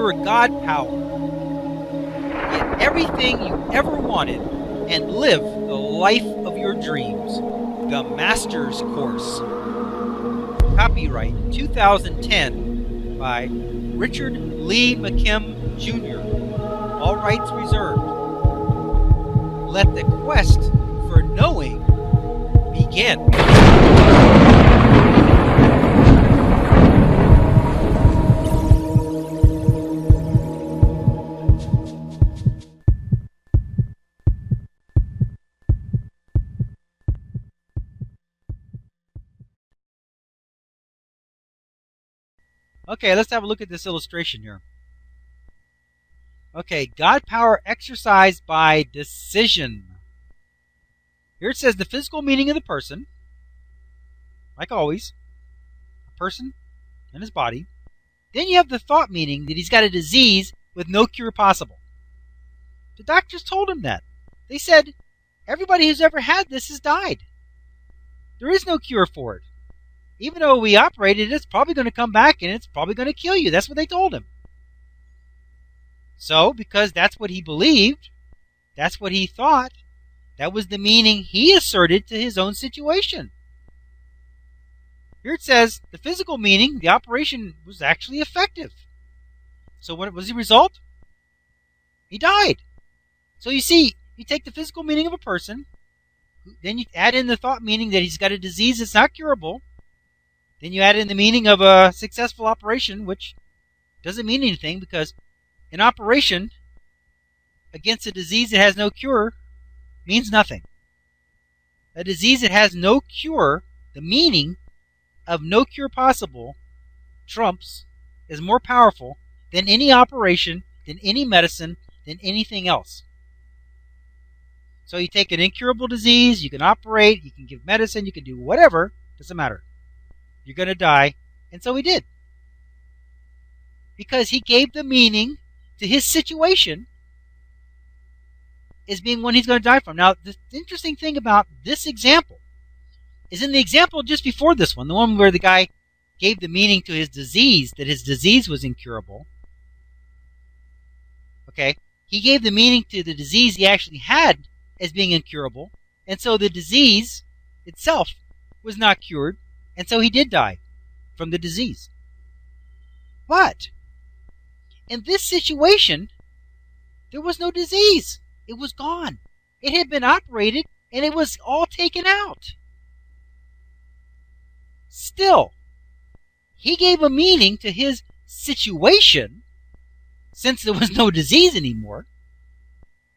your God power. Get everything you ever wanted and live the life of your dreams. The Master's Course. Copyright 2010 by Richard Lee McKim Jr. All rights reserved. Let the quest for knowing begin. Okay, let's have a look at this illustration here. Okay, God power exercised by decision. Here it says the physical meaning of the person, like always, a person and his body. Then you have the thought meaning that he's got a disease with no cure possible. The doctors told him that. They said, everybody who's ever had this has died. There is no cure for it. Even though we operated it, it's probably going to come back and it's probably going to kill you. That's what they told him. So, because that's what he believed, that's what he thought, that was the meaning he asserted to his own situation. Here it says, the physical meaning, the operation was actually effective. So what was the result? He died. So you see, you take the physical meaning of a person, then you add in the thought meaning that he's got a disease that's not curable, then you add in the meaning of a successful operation, which doesn't mean anything because an operation against a disease that has no cure means nothing. A disease that has no cure, the meaning of no cure possible, is more powerful than any operation, than any medicine, than anything else. So you take an incurable disease, you can operate, you can give medicine, you can do whatever, doesn't matter. You're going to die. And so he did. Because he gave the meaning to his situation as being one he's going to die from. Now, the interesting thing about this example is in the example just before this one, the one where the guy gave the meaning to his disease, that his disease was incurable. Okay, he gave the meaning to the disease he actually had as being incurable, and so the disease itself was not cured, and so he did die from the disease. But in this situation, there was no disease. It was gone. It had been operated, and it was all taken out. Still, he gave a meaning to his situation, since there was no disease anymore.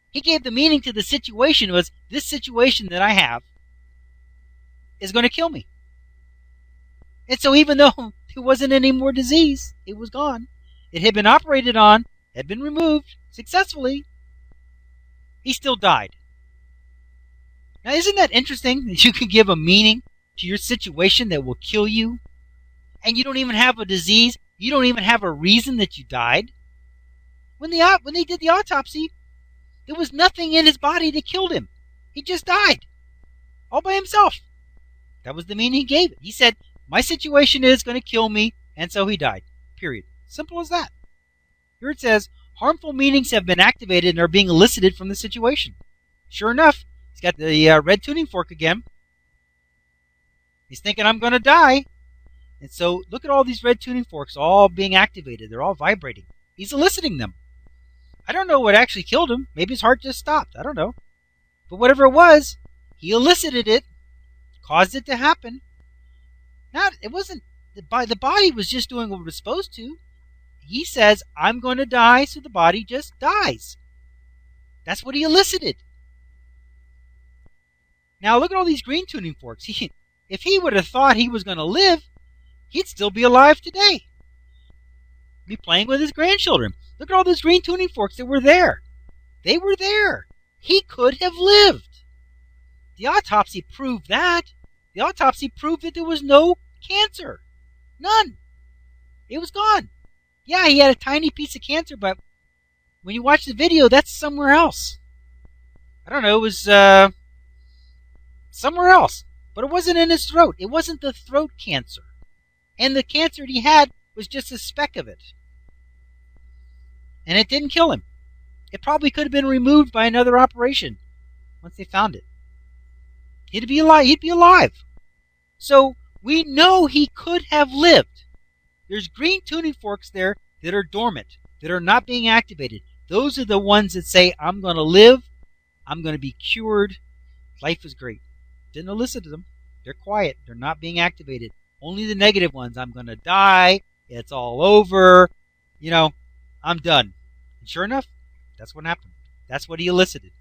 He gave the meaning to the situation was, this situation that I have is going to kill me. And so even though there wasn't any more disease, it was gone. It had been operated on, had been removed successfully. He still died. Now, isn't that interesting that you can give a meaning to your situation that will kill you? And you don't even have a disease. You don't even have a reason that you died. When they did the autopsy, there was nothing in his body that killed him. He just died. All by himself. That was the meaning he gave it. He said, my situation is going to kill me, and so he died. Period. Simple as that. Here it says, harmful meanings have been activated and are being elicited from the situation. Sure enough, he's got the red tuning fork again. He's thinking, I'm going to die. And so look at all these red tuning forks all being activated. They're all vibrating. He's eliciting them. I don't know what actually killed him. Maybe his heart just stopped. I don't know. But whatever it was, he elicited it, caused it to happen. It wasn't, the body was just doing what it was supposed to. He says, I'm going to die, so the body just dies. That's what he elicited. Now look at all these green tuning forks. If he would have thought he was going to live, he'd still be alive today. Be playing with his grandchildren. Look at all those green tuning forks that were there. They were there. He could have lived. The autopsy proved that. The autopsy proved that there was no cancer. None. It was gone. Yeah, he had a tiny piece of cancer, but when you watch the video, that's somewhere else. I don't know, it was somewhere else. But it wasn't in his throat. It wasn't the throat cancer. And the cancer he had was just a speck of it. And it didn't kill him. It probably could have been removed by another operation once they found it. He'd be alive. So we know he could have lived. There's green tuning forks there that are dormant, that are not being activated. Those are the ones that say, I'm going to live, I'm going to be cured, life is great. Didn't listen to them. They're quiet. They're not being activated. Only the negative ones. I'm going to die. It's all over. I'm done. And sure enough, that's what happened. That's what he elicited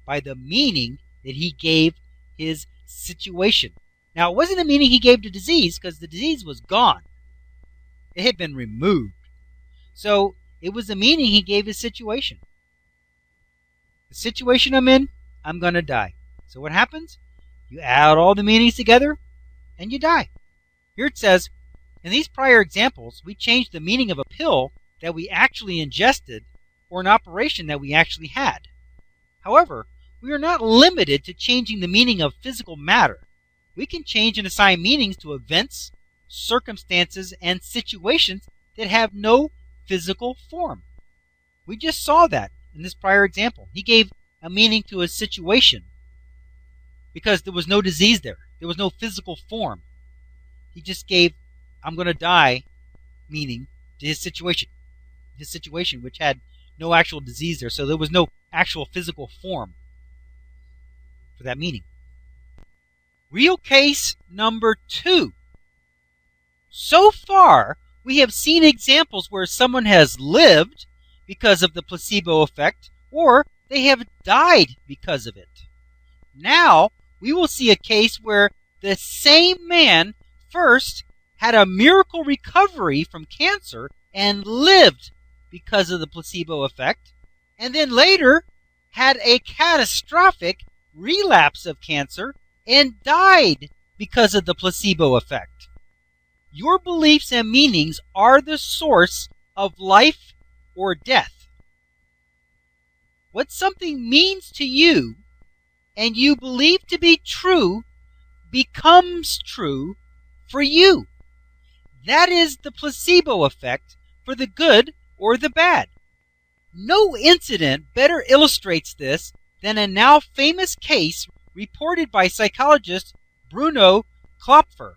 by the meaning that he gave his situation. Now, it wasn't the meaning he gave to disease, because the disease was gone. It had been removed. So it was the meaning he gave his situation. The situation I'm in, I'm going to die. So what happens? You add all the meanings together, and you die. Here it says, in these prior examples, we changed the meaning of a pill that we actually ingested or an operation that we actually had. However, we are not limited to changing the meaning of physical matter. We can change and assign meanings to events, circumstances, and situations that have no physical form. We just saw that in this prior example. He gave a meaning to a situation because there was no disease there. There was no physical form. He just gave, I'm going to die, meaning to his situation. His situation, which had no actual disease there. So there was no actual physical form for that meaning. Real case number 2. So far, we have seen examples where someone has lived because of the placebo effect, or they have died because of it. Now, we will see a case where the same man first had a miracle recovery from cancer and lived because of the placebo effect, and then later had a catastrophic relapse of cancer and died because of the placebo effect. Your beliefs and meanings are the source of life or death. What something means to you and you believe to be true becomes true for you. That is the placebo effect for the good or the bad. No incident better illustrates this than a now famous case reported by psychologist Bruno Klopfer.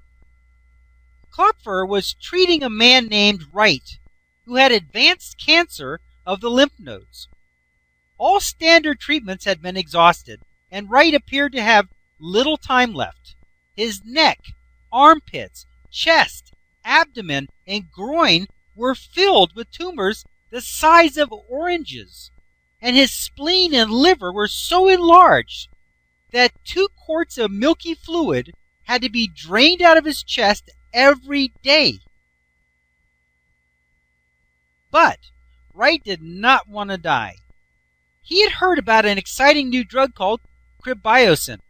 Klopfer was treating a man named Wright, who had advanced cancer of the lymph nodes. All standard treatments had been exhausted, and Wright appeared to have little time left. His neck, armpits, chest, abdomen, and groin were filled with tumors the size of oranges, and his spleen and liver were so enlarged that 2 quarts of milky fluid had to be drained out of his chest every day. But Wright did not want to die. He had heard about an exciting new drug called cribiosin,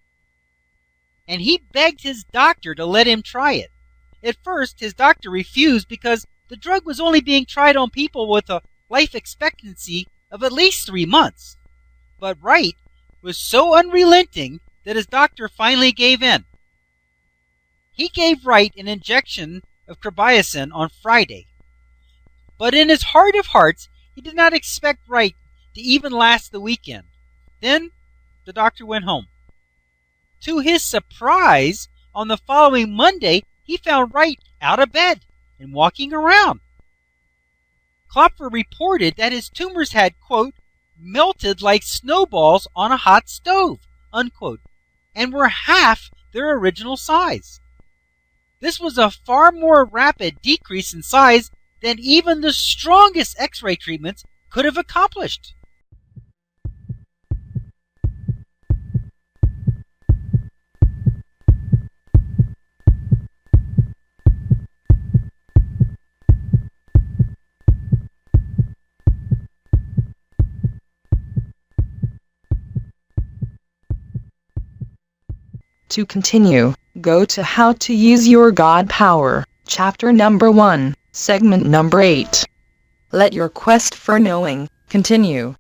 and he begged his doctor to let him try it. At first, his doctor refused because the drug was only being tried on people with a life expectancy of at least 3 months. But Wright was so unrelenting that his doctor finally gave in. He gave Wright an injection of cribiosin on Friday. But in his heart of hearts, he did not expect Wright to even last the weekend. Then the doctor went home. To his surprise, on the following Monday, he found Wright out of bed and walking around. Klopfer reported that his tumors had, quote, melted like snowballs on a hot stove, unquote, and were half their original size. This was a far more rapid decrease in size than even the strongest X-ray treatments could have accomplished. To continue, go to How to Use Your God Power, Chapter number 1, Segment number 8. Let your quest for knowing continue.